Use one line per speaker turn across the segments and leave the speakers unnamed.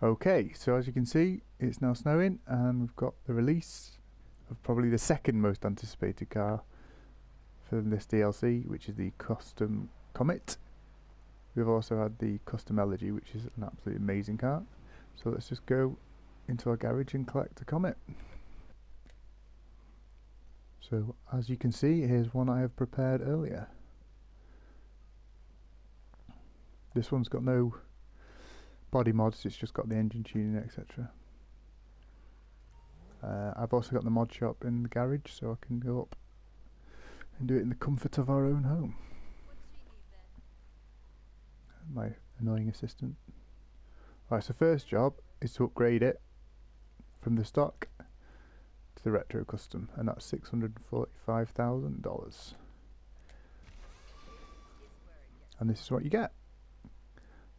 Okay, so as you can see, it's now snowing and we've got the release of probably the second most anticipated car for this DLC, which is the Custom Comet. We've also had the Custom Elegy, which is an absolutely amazing car. So let's just go into our garage and collect the Comet. So as you can see, here's one I have prepared earlier. This one's got no body mods, it's just got the engine tuning, etc. I've also got the mod shop in the garage, so I can go up and do it in the comfort of our own home. My annoying assistant. Right, so first job is to upgrade it from the stock to the retro custom, and that's $645,000. And this is what you get.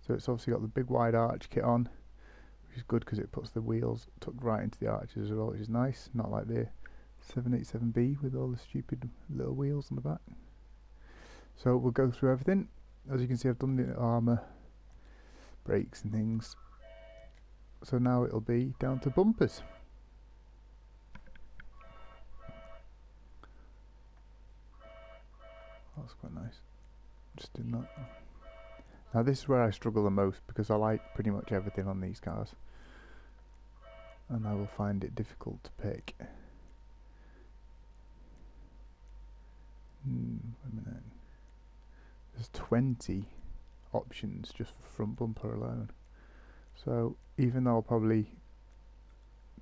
So it's obviously got the big wide arch kit on, which is good because it puts the wheels tucked right into the arches as well, which is nice. Not like the 787B with all the stupid little wheels on the back. So we'll go through everything. As you can see, I've done the armour, brakes and things. So now it'll be down to bumpers. That's quite nice. Just doing that. Now this is where I struggle the most because I like pretty much everything on these cars, and I will find it difficult to pick. Wait a minute. There's 20 options just for front bumper alone. So even though I'll probably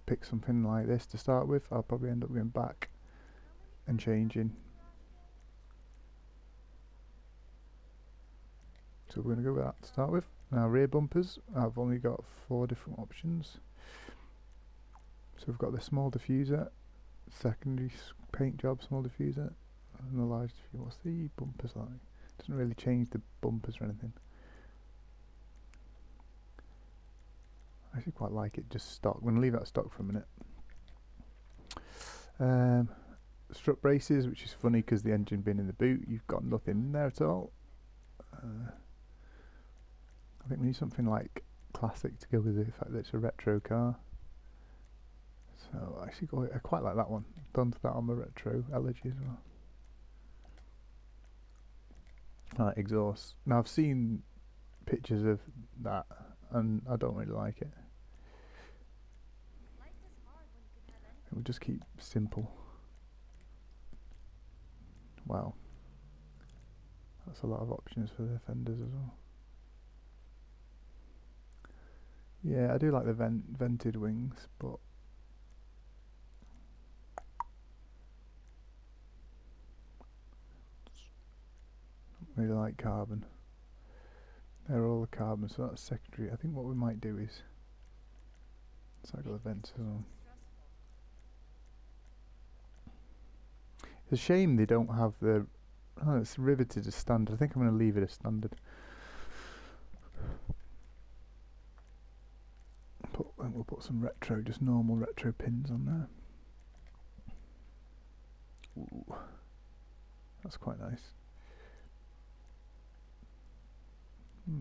pick something like this to start with, I'll probably end up going back and changing. So we're going to go with that to start with. Now rear bumpers, I've only got 4 different options. So we've got the small diffuser, secondary paint job small diffuser, and the large diffuser. What's the bumpers like? Doesn't really change the bumpers or anything. I actually quite like it just stock. I'm going to leave that stock for a minute. Strut braces, which is funny because the engine being in the boot, you've got nothing in there at all. I think we need something like classic to go with the fact that it's a retro car. So I quite like that one. I've done that on the retro Elegy as well. Exhaust. Now I've seen pictures of that and I don't really like it. We'll just keep simple. Wow. That's a lot of options for the fenders as well. Yeah, I do like the vented wings, but don't really like carbon. They're all the carbon, so that's secondary. I think what we might do is cycle the vents as well. It's a shame they don't have the... Oh, it's riveted as standard. I think I'm going to leave it as standard. We'll put some retro, just normal retro pins on there. Ooh, that's quite nice. I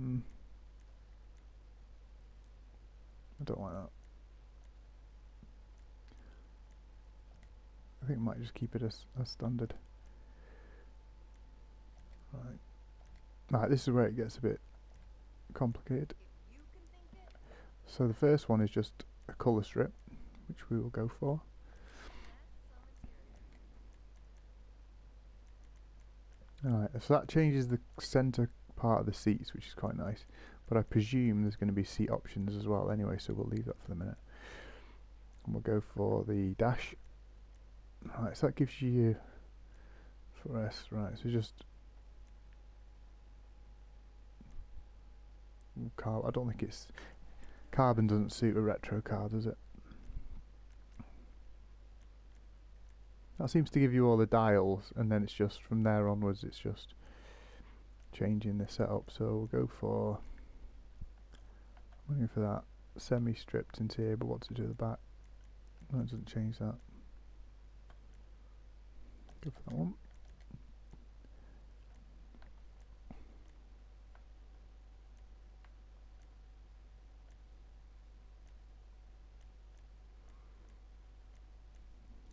don't like that. I think I might just keep it as standard. Right, this is where it gets a bit complicated. So the first one is just a colour strip, which we will go for. Alright, so that changes the centre part of the seats, which is quite nice. But I presume there's going to be seat options as well anyway, so we'll leave that for the minute. And we'll go for the dash. Right, so that gives you for S, right, so just I don't think it's carbon doesn't suit a retro car, does it? That seems to give you all the dials, and then it's just from there onwards it's just changing the setup. So we'll go for looking for that semi-stripped interior, but what to do at the back? No, it doesn't change that. Go for that one.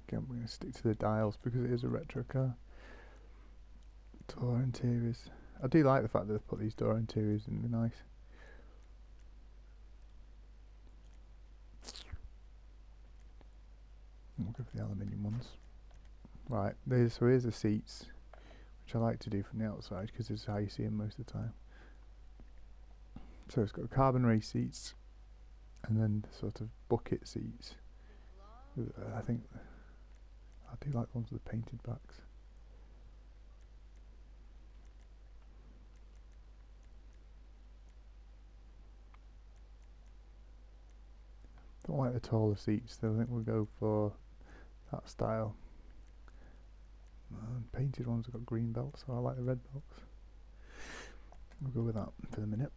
Again, we're going to stick to the dials because it is a retro car. Door interiors. I do like the fact that they've put these door interiors in, they're nice. We'll go for the aluminium ones. Right, so here's the seats, which I like to do from the outside because this is how you see them most of the time. So it's got carbon race seats and then the sort of bucket seats. I think I do like the ones with the painted backs. Don't like the taller seats, so I think we'll go for that style. Painted ones have got green belts, so I like the red belts. We'll go with that for the minute.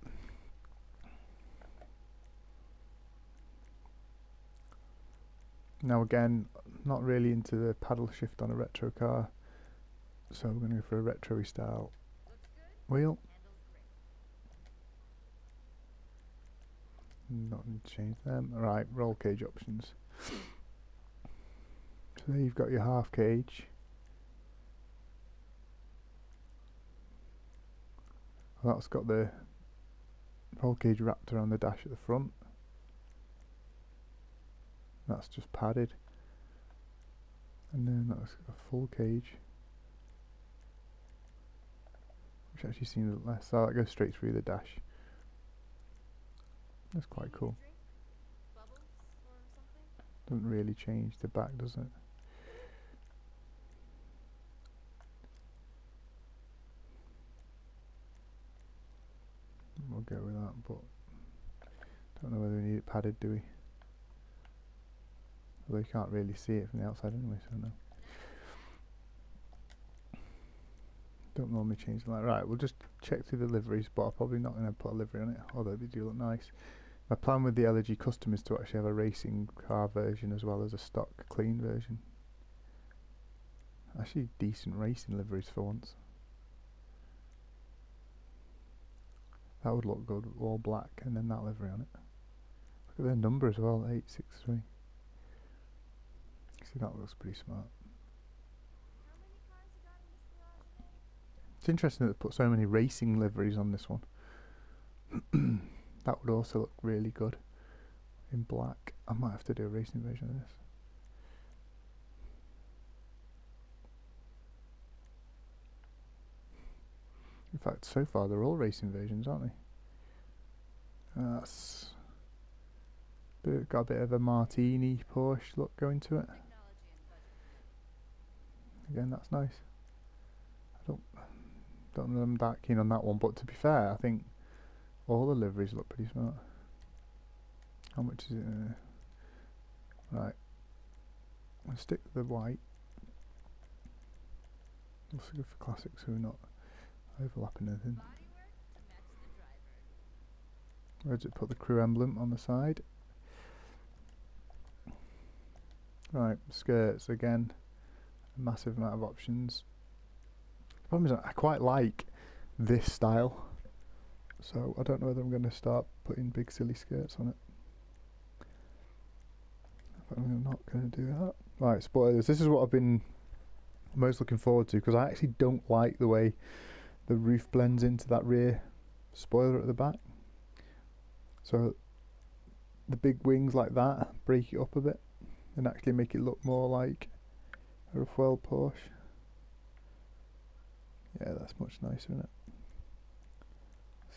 Now again, not really into the paddle shift on a retro car, so we're going to go for a retro-y style wheel. Not going to change them. Right, roll cage options. So there you've got your half cage. Well, that's got the roll cage wrapped around the dash at the front. That's just padded. And then that's a full cage, which actually seems a bit less. So that goes straight through the dash. That's quite cool. Doesn't really change the back, does it? We'll go with that, but don't know whether we need it padded, do we? Although you can't really see it from the outside anyway, so no. Don't normally change them like right. We'll just check through the liveries, but I'm probably not going to put a livery on it, although they do look nice. My plan with the LG Custom is to actually have a racing car version as well as a stock clean version. Actually decent racing liveries for once. That would look good, all black and then that livery on it. Look at their number as well, 863. See, that looks pretty smart. It's interesting that they put so many racing liveries on this one. That would also look really good in black. I might have to do a racing version of this. In fact, so far they're all racing versions, aren't they? That's got a bit of a martini Porsche look going to it. Again, that's nice. I don't know I'm that keen on that one, but to be fair, I think all the liveries look pretty smart. How much is it? Right, I'll stick with the white. Also go for classics so we're not overlapping anything. Where does it put the crew emblem on the side? Right, skirts again. A massive amount of options. The problem is I quite like this style, so I don't know whether I'm going to start putting big silly skirts on it. But I'm not going to do that. Right, spoilers. This is what I've been most looking forward to because I actually don't like the way the roof blends into that rear spoiler at the back. So the big wings like that break it up a bit and actually make it look more like a Raphael Porsche. Yeah, that's much nicer, isn't it?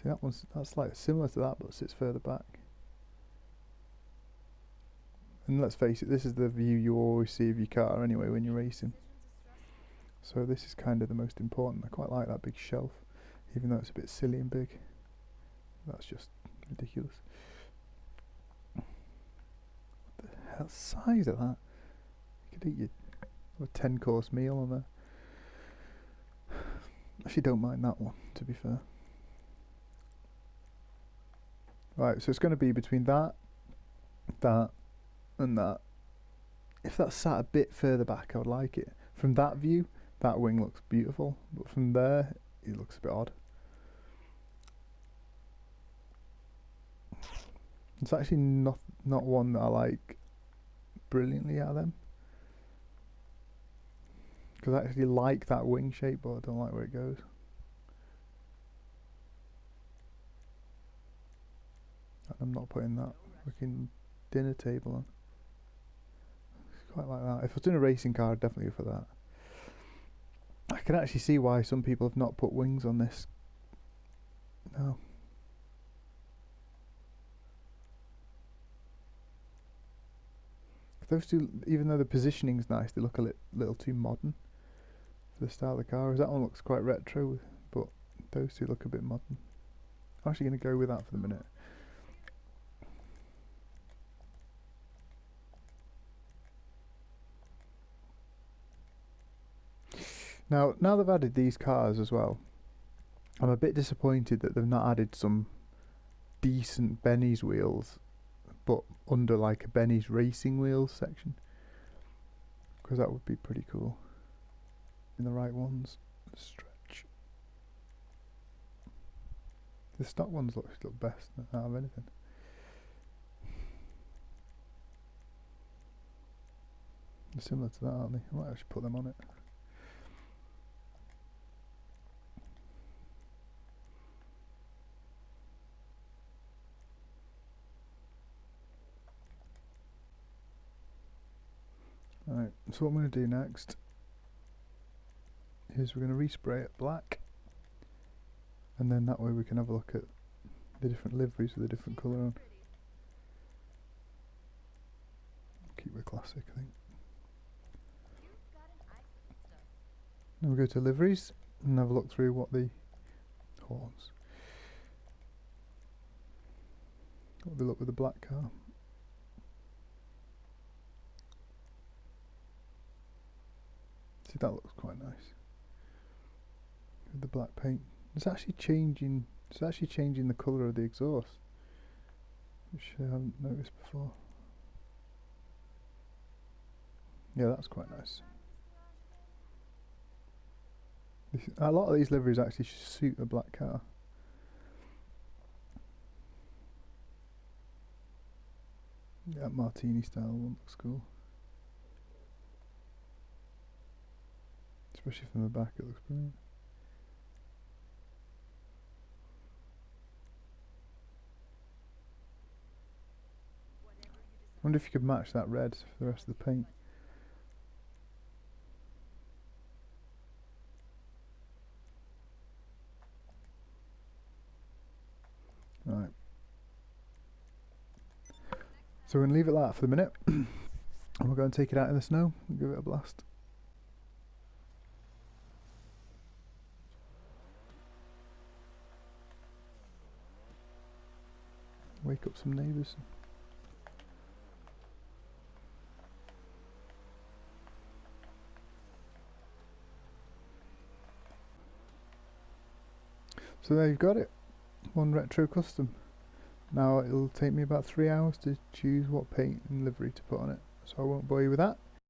See, that's like similar to that, but sits further back. And let's face it, this is the view you always see of your car anyway when you're racing. So this is kind of the most important. I quite like that big shelf, even though it's a bit silly and big. That's just ridiculous. What the hell size of that? You could eat a 10-course meal on there. Actually don't mind that one, to be fair. Right, so it's going to be between that, and that. If that's sat a bit further back, I would like it. From that view, that wing looks beautiful, but from there, it looks a bit odd. It's actually not one that I like brilliantly out of them. Because I actually like that wing shape, but I don't like where it goes. I'm not putting that freaking dinner table on. It's quite like that. If I was doing a racing car, I'd definitely go for that. I can actually see why some people have not put wings on this. No. Those two, even though the positioning's nice, they look a little too modern for the style of the car. That one looks quite retro, but those two look a bit modern. I'm actually going to go with that for the minute. Now they've added these cars as well. I'm a bit disappointed that they've not added some decent Benny's wheels, but under like a Benny's racing wheels section, because that would be pretty cool. In the right ones. Stretch. The stock ones look best out of anything. They're similar to that, aren't they? I might actually put them on it. Alright, so what I'm going to do next is we're going to respray it black, and then that way we can have a look at the different liveries with a different colour on. Keep it classic, I think. Then we go to liveries and have a look through what the horns, what they look with the black car. See, that looks quite nice with the black paint. It's actually changing. It's actually changing the colour of the exhaust, which I haven't noticed before. Yeah, that's quite nice. A lot of these liveries actually suit a black car. Yeah, martini style one looks cool. Especially from the back, it looks brilliant. I wonder if you could match that red for the rest of the paint. Right. So we're going to leave it like that for the minute. And we'll go and take it out in the snow and give it a blast. Wake up some neighbours. So there you've got it. One retro custom. Now it'll take me about 3 hours to choose what paint and livery to put on it, so I won't bore you with that.